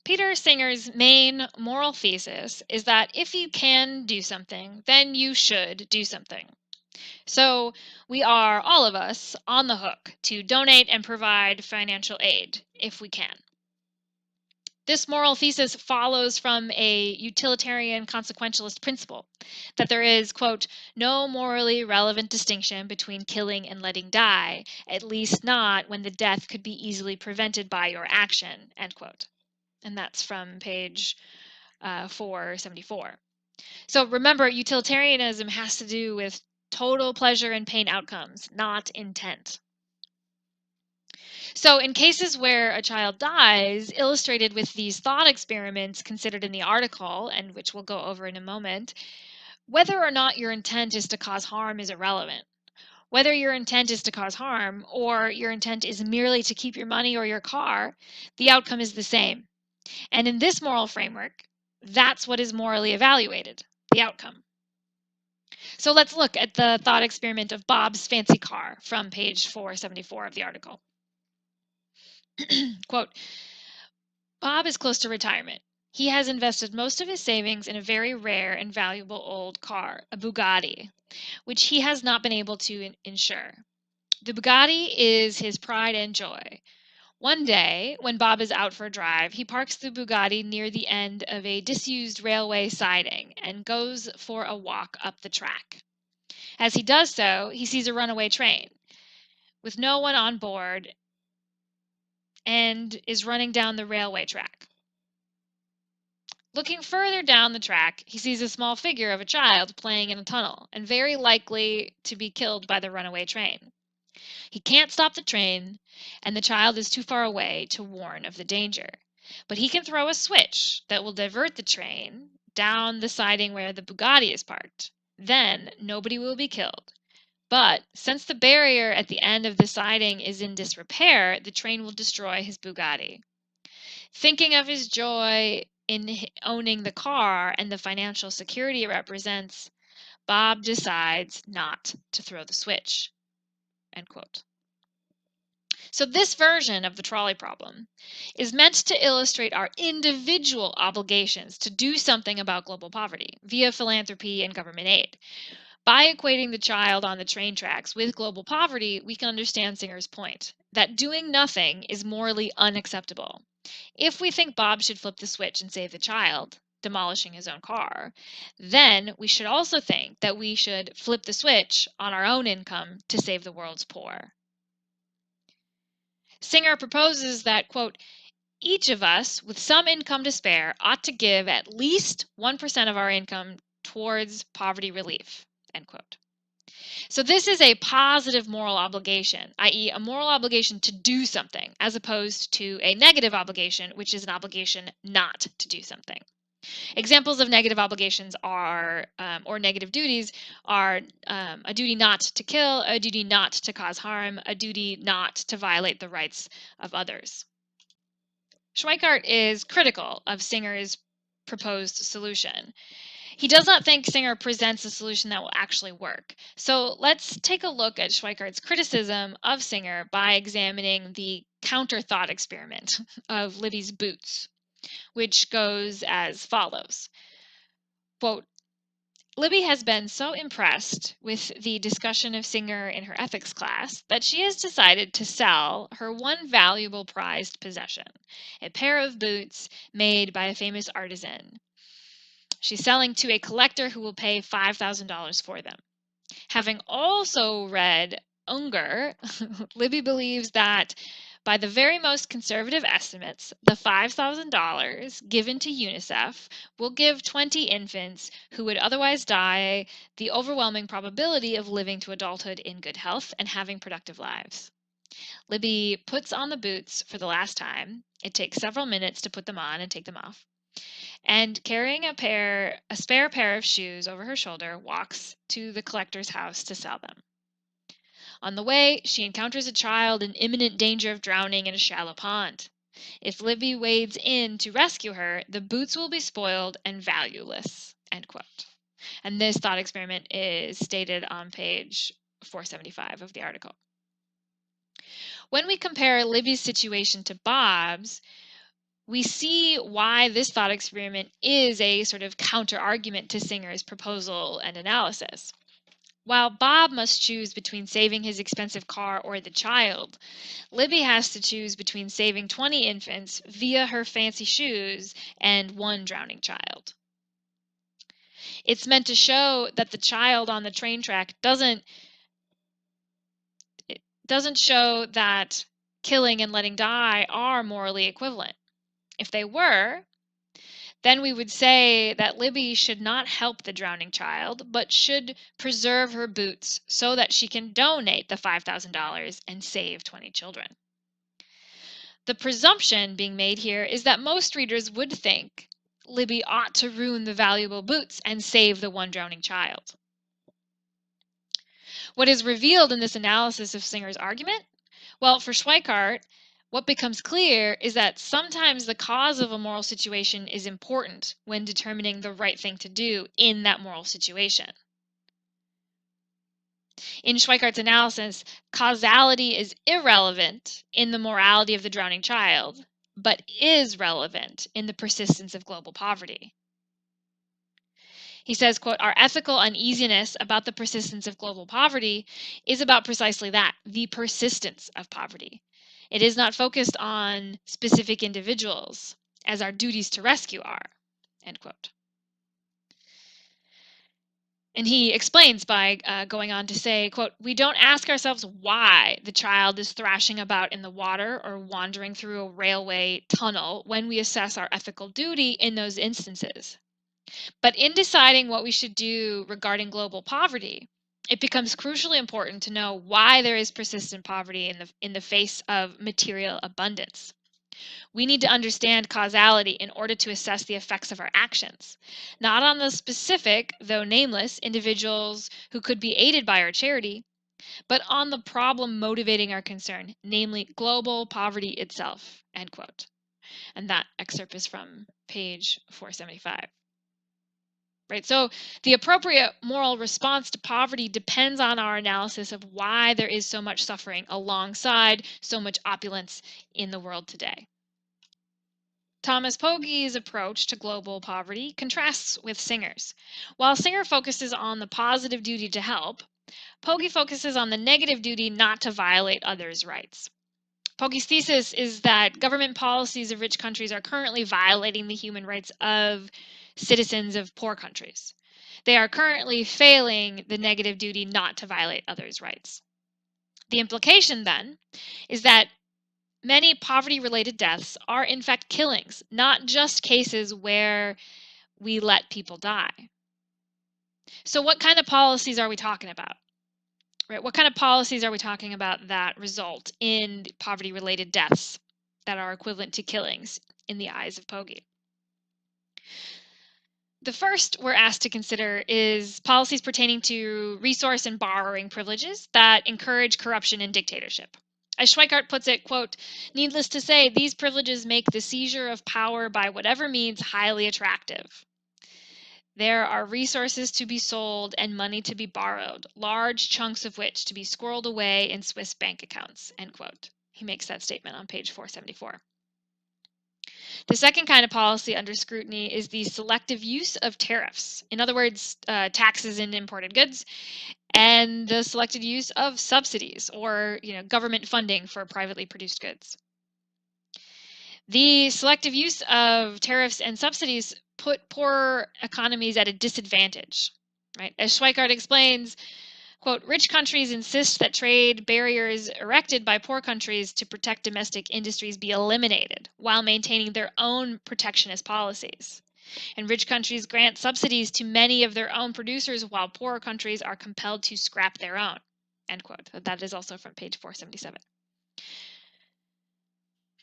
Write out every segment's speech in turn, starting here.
Peter Singer's main moral thesis is that if you can do something, then you should do something. So we are, all of us, on the hook to donate and provide financial aid if we can. This moral thesis follows from a utilitarian consequentialist principle that there is, quote, no morally relevant distinction between killing and letting die, at least not when the death could be easily prevented by your action, end quote. And that's from page 474. So remember, utilitarianism has to do with total pleasure and pain outcomes, not intent. So in cases where a child dies, illustrated with these thought experiments considered in the article, and which we'll go over in a moment, whether or not your intent is to cause harm is irrelevant. Whether your intent is to cause harm or your intent is merely to keep your money or your car, the outcome is the same. And in this moral framework, that's what is morally evaluated, the outcome. So let's look at the thought experiment of Bob's fancy car from page 474 of the article. Quote, Bob is close to retirement. He has invested most of his savings in a very rare and valuable old car, a Bugatti, which he has not been able to insure. The Bugatti is his pride and joy. One day, when Bob is out for a drive, he parks the Bugatti near the end of a disused railway siding and goes for a walk up the track. As he does so, he sees a runaway train with no one on board and is running down the railway track. Looking further down the track, he sees a small figure of a child playing in a tunnel and very likely to be killed by the runaway train. He can't stop the train, and the child is too far away to warn of the danger. But he can throw a switch that will divert the train down the siding where the Bugatti is parked. Then nobody will be killed. But since the barrier at the end of the siding is in disrepair, the train will destroy his Bugatti. Thinking of his joy in owning the car and the financial security it represents, Bob decides not to throw the switch. End quote. So this version of the trolley problem is meant to illustrate our individual obligations to do something about global poverty via philanthropy and government aid. By equating the child on the train tracks with global poverty, we can understand Singer's point that doing nothing is morally unacceptable. If we think Bob should flip the switch and save the child, demolishing his own car, then we should also think that we should flip the switch on our own income to save the world's poor. Singer proposes that, quote, each of us with some income to spare ought to give at least 1% of our income towards poverty relief, end quote. So this is a positive moral obligation, i.e. a moral obligation to do something, as opposed to a negative obligation, which is an obligation not to do something. Examples of negative obligations are, or negative duties are a duty not to kill, a duty not to cause harm, a duty not to violate the rights of others. Schweickart is critical of Singer's proposed solution. He does not think Singer presents a solution that will actually work. So let's take a look at Schweikart's criticism of Singer by examining the counter thought experiment of Libby's boots, which goes as follows. Quote, Libby has been so impressed with the discussion of Singer in her ethics class that she has decided to sell her one valuable prized possession, a pair of boots made by a famous artisan. She's selling to a collector who will pay $5,000 for them. Having also read Unger, Libby believes that by the very most conservative estimates, the $5,000 given to UNICEF will give 20 infants who would otherwise die the overwhelming probability of living to adulthood in good health and having productive lives. Libby puts on the boots for the last time. It takes several minutes to put them on and take them off. And carrying a spare pair of shoes over her shoulder, walks to the collector's house to sell them. On the way, she encounters a child in imminent danger of drowning in a shallow pond. If Libby wades in to rescue her, the boots will be spoiled and valueless. End quote. And this thought experiment is stated on page 475 of the article. When we compare Libby's situation to Bob's, we see why this thought experiment is a sort of counter-argument to Singer's proposal and analysis. While Bob must choose between saving his expensive car or the child, Libby has to choose between saving 20 infants via her fancy shoes and one drowning child. It's meant to show that the child on the train track doesn't show that killing and letting die are morally equivalent. If they were, then we would say that Libby should not help the drowning child, but should preserve her boots so that she can donate the $5,000 and save 20 children. The presumption being made here is that most readers would think Libby ought to ruin the valuable boots and save the one drowning child. What is revealed in this analysis of Singer's argument? Well, for Schweickart, what becomes clear is that sometimes the cause of a moral situation is important when determining the right thing to do in that moral situation. In Schweickart analysis, causality is irrelevant in the morality of the drowning child, but is relevant in the persistence of global poverty. He says, quote, our ethical uneasiness about the persistence of global poverty is about precisely that, the persistence of poverty. It is not focused on specific individuals, as our duties to rescue are, end quote. And he explains by going on to say, quote, we don't ask ourselves why the child is thrashing about in the water or wandering through a railway tunnel when we assess our ethical duty in those instances. But in deciding what we should do regarding global poverty, it becomes crucially important to know why there is persistent poverty in the face of material abundance. We need to understand causality in order to assess the effects of our actions, not on the specific, though nameless, individuals who could be aided by our charity, but on the problem motivating our concern, namely global poverty itself, end quote. And that excerpt is from page 475. Right? So the appropriate moral response to poverty depends on our analysis of why there is so much suffering alongside so much opulence in the world today. Thomas Pogge's approach to global poverty contrasts with Singer's. While Singer focuses on the positive duty to help, Pogge focuses on the negative duty not to violate others' rights. Pogge's thesis is that government policies of rich countries are currently violating the human rights of citizens of poor countries. They are currently failing the negative duty not to violate others' rights. The implication, then, is that many poverty-related deaths are in fact killings, not just cases where we let people die. So what kind of policies are we talking about? Right? What kind of policies are we talking about that result in poverty-related deaths that are equivalent to killings in the eyes of Pogge? The first we're asked to consider is policies pertaining to resource and borrowing privileges that encourage corruption and dictatorship. As Schweickart puts it, quote, needless to say, these privileges make the seizure of power by whatever means highly attractive. There are resources to be sold and money to be borrowed, large chunks of which to be squirreled away in Swiss bank accounts, end quote. He makes that statement on page 474. The second kind of policy under scrutiny is the selective use of tariffs. In other words, taxes in imported goods, and the selected use of subsidies or government funding for privately produced goods. The selective use of tariffs and subsidies put poor economies at a disadvantage. Right? As Schweickart explains, quote, rich countries insist that trade barriers erected by poor countries to protect domestic industries be eliminated while maintaining their own protectionist policies. And rich countries grant subsidies to many of their own producers while poorer countries are compelled to scrap their own, end quote. That is also from page 477.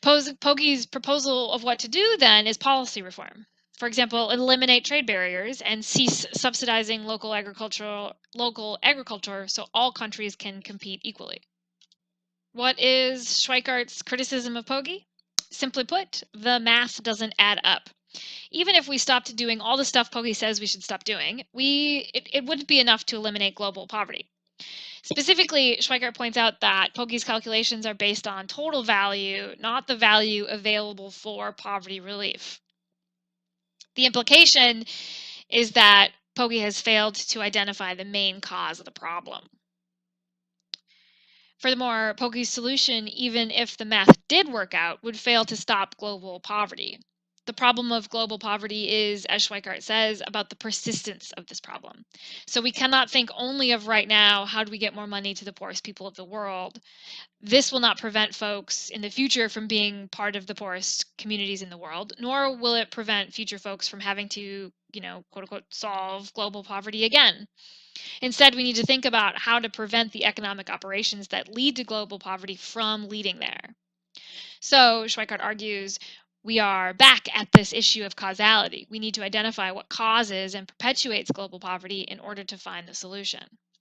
Pogge's proposal of what to do then is policy reform. For example, eliminate trade barriers and cease subsidizing local agriculture so all countries can compete equally. What is Schweikart's criticism of Pogge? Simply put, the math doesn't add up. Even if we stopped doing all the stuff Pogge says we should stop doing, it wouldn't be enough to eliminate global poverty. Specifically, Schweickart points out that Pogge's calculations are based on total value, not the value available for poverty relief. The implication is that Pogge has failed to identify the main cause of the problem. Furthermore, Pogge's solution, even if the math did work out, would fail to stop global poverty. The problem of global poverty is, as Schweickart says, about the persistence of this problem. So we cannot think only of right now, how do we get more money to the poorest people of the world? This will not prevent folks in the future from being part of the poorest communities in the world, nor will it prevent future folks from having to, quote unquote, solve global poverty again. Instead, we need to think about how to prevent the economic operations that lead to global poverty from leading there. So, Schweickart argues, we are back at this issue of causality. We need to identify what causes and perpetuates global poverty in order to find the solution.